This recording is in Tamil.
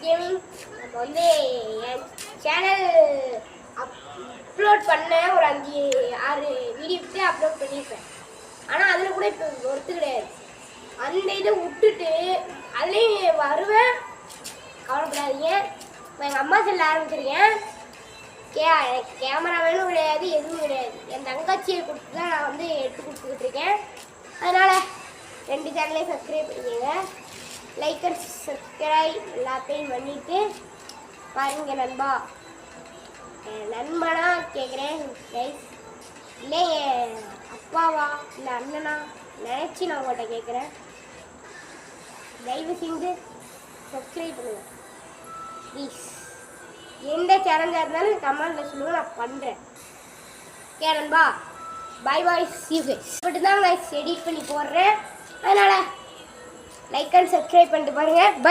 கேமிங். நம்ம வந்து என் சேனல் அப்லோட் பண்ண ஒரு 5-6 வீடியோக்கு அப்லோட் பண்ணியிருப்பேன். ஆனால் அதில் கூட இப்போ ஒர்த்து கிடையாது. அந்த இதை விட்டுட்டு அதுலேயும் வருவேன். கவலைப்படாதீங்க. இப்போ எங்கள் அம்மா செல்ல ஆரம்பிச்சிருக்கேன். எனக்கு கேமரா வேணும் கிடையாது, எதுவும் கிடையாது. என் தங்கச்சியை கொடுத்து தான் நான் வந்து எடுத்து கொடுத்துக்கிட்டு இருக்கேன். அதனால் 2 சேனலையும் சப்ஸ்கிரைப் பண்ணிக்கோங்க. லைக் அண்ட் சப்ஸ்கிரைப் எல்லாத்தையும் பண்ணிவிட்டு பாருங்க நண்பா. நண்பனா கேட்குறேன் கைஸ், இல்லை என் அப்பாவா இல்லை அண்ணனா நினச்சி நான் உங்கள்கிட்ட கேட்குறேன். தயவு செஞ்சு சப்ஸ்கிரைப் பண்ணுங்கள் ப்ளீஸ். எந்த சேனலாக இருந்தாலும் கமெண்ட்டில் சொல்லுங்கள், நான் பண்ணுறேன். ஓகே நண்பா, பாய் பாய், see you guys. இப்படி தான் கைஸ் எடிட் பண்ணி போடுறேன். அதனால் லைக் அண்ட் சப்ஸ்கிரைப் பண்ணிட்டு பாருங்கள். பை.